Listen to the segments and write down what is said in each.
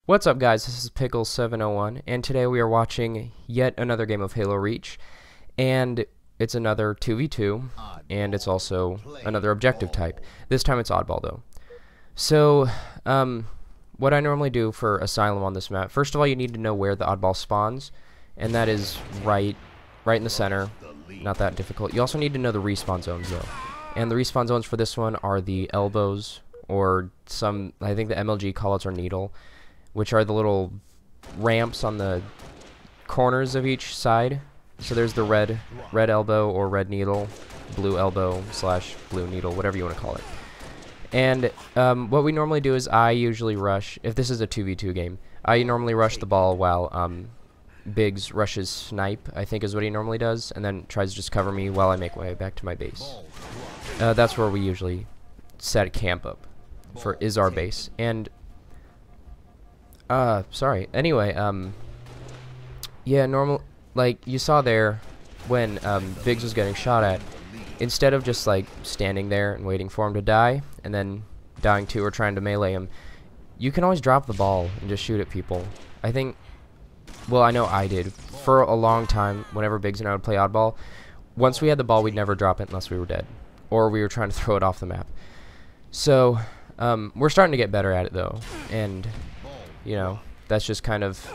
What's up, guys? This is Pickle701, and today we are watching yet another game of Halo Reach, and it's another 2v2, and it's also another objective type. This time it's Oddball, though. So, what I normally do for Asylum on this map, first of all, you need to know where the Oddball spawns, and that is right in the center. Not that difficult. You also need to know the respawn zones, though. And the respawn zones for this one are the elbows, or some, I think the MLG callouts are needle, which are the little ramps on the corners of each side. So there's the red elbow or red needle, blue elbow / blue needle, whatever you want to call it. And what we normally do is I usually rush, if this is a 2v2 game, I normally rush the ball while Biggs rushes snipe, I think is what he normally does, and then tries to just cover me while I make my way back to my base. That's where we usually set camp up, is our base. And sorry. Anyway, yeah, like you saw there when Biggs was getting shot at, instead of just like standing there and waiting for him to die and then dying too or trying to melee him, you can always drop the ball and just shoot at people. I think, well, I know I did for a long time. Whenever Biggs and I would play Oddball, once we had the ball, we'd never drop it unless we were dead or we were trying to throw it off the map. So we're starting to get better at it though, and you know, that's just kind of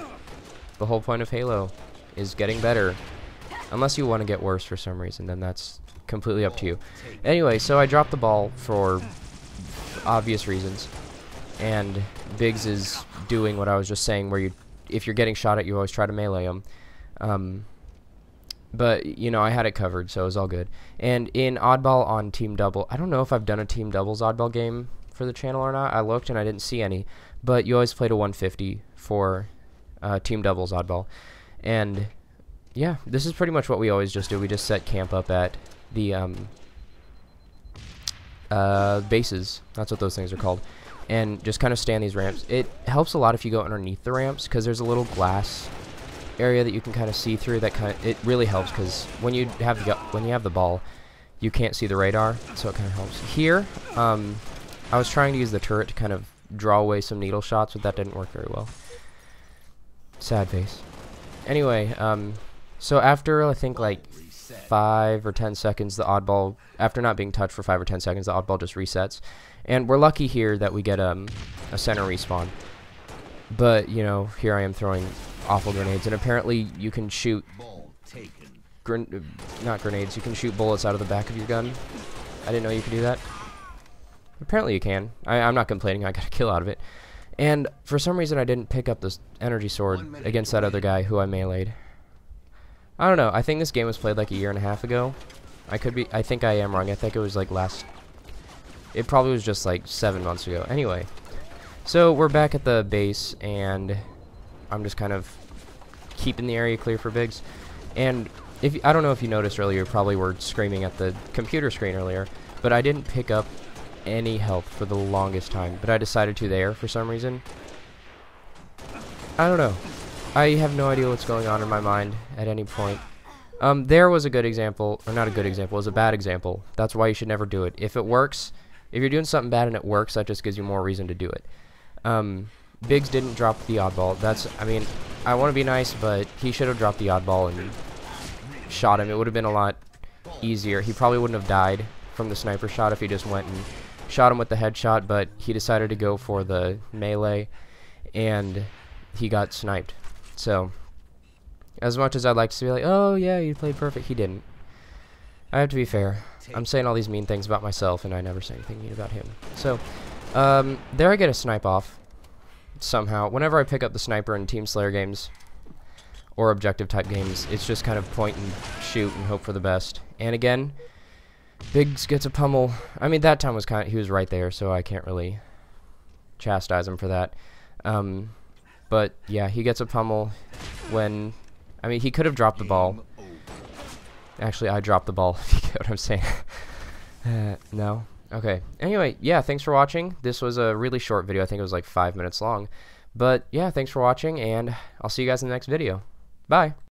the whole point of Halo, is getting better. Unless you want to get worse for some reason, then that's completely up to you. Anyway, so I dropped the ball for obvious reasons, and Biggs is doing what I was just saying, where if you're getting shot at, you always try to melee him. But, you know, I had it covered, so it was all good. And in Oddball on Team Double, I don't know if I've done a Team Doubles Oddball game for the channel or not. I looked and I didn't see any, but you always played a 150 for Team Doubles Oddball. And yeah, this is pretty much what we always just do. We just set camp up at the bases, that's what those things are called, and just kind of stand these ramps. It helps a lot if you go underneath the ramps, because there's a little glass area that you can kind of see through. It really helps, because when you have the ball, you can't see the radar, so it kind of helps. Here, I was trying to use the turret to kind of draw away some needle shots, but that didn't work very well. Sad face. Anyway, so after I think like 5 or 10 seconds, the Oddball, after not being touched for 5 or 10 seconds, the Oddball just resets. And we're lucky here that we get a center respawn. But, you know, here I am throwing awful grenades, and apparently you can shoot not grenades, you can shoot bullets out of the back of your gun. I didn't know you could do that. Apparently you can. I'm not complaining, I got a kill out of it. And for some reason I didn't pick up this energy sword against that other guy who I meleeed. I don't know, I think this game was played like a 1.5 years ago. I think I am wrong. I think it was like it probably was just like 7 months ago. Anyway, so we're back at the base, and I'm just kind of keeping the area clear for Biggs. And I don't know if you noticed earlier, you probably were screaming at the computer screen earlier, but I didn't pick up any health for the longest time, but I decided to there for some reason. I don't know. I have no idea what's going on in my mind at any point. There was a good example, or not a good example, it was a bad example. That's why you should never do it. If it works, if you're doing something bad and it works, that just gives you more reason to do it. Biggs didn't drop the Oddball. I mean, I want to be nice, but he should have dropped the Oddball and shot him. It would have been a lot easier. He probably wouldn't have died from the sniper shot if he just went and shot him with the headshot, but he decided to go for the melee, and he got sniped. So, as much as I'd like to be like, oh yeah, you played perfect, he didn't. I have to be fair. I'm saying all these mean things about myself, and I never say anything mean about him. So, there I get a snipe off, somehow. Whenever I pick up the sniper in Team Slayer games, or objective type games, it's just kind of point and shoot and hope for the best. And again, Biggs gets a pummel. I mean, that time he was right there, so I can't really chastise him for that. But yeah, he gets a pummel when, I mean, he could have dropped the ball. Actually, I dropped the ball, if you get what I'm saying. No? Okay. Anyway, yeah, thanks for watching. This was a really short video. I think it was like 5 minutes long. But yeah, thanks for watching, and I'll see you guys in the next video. Bye!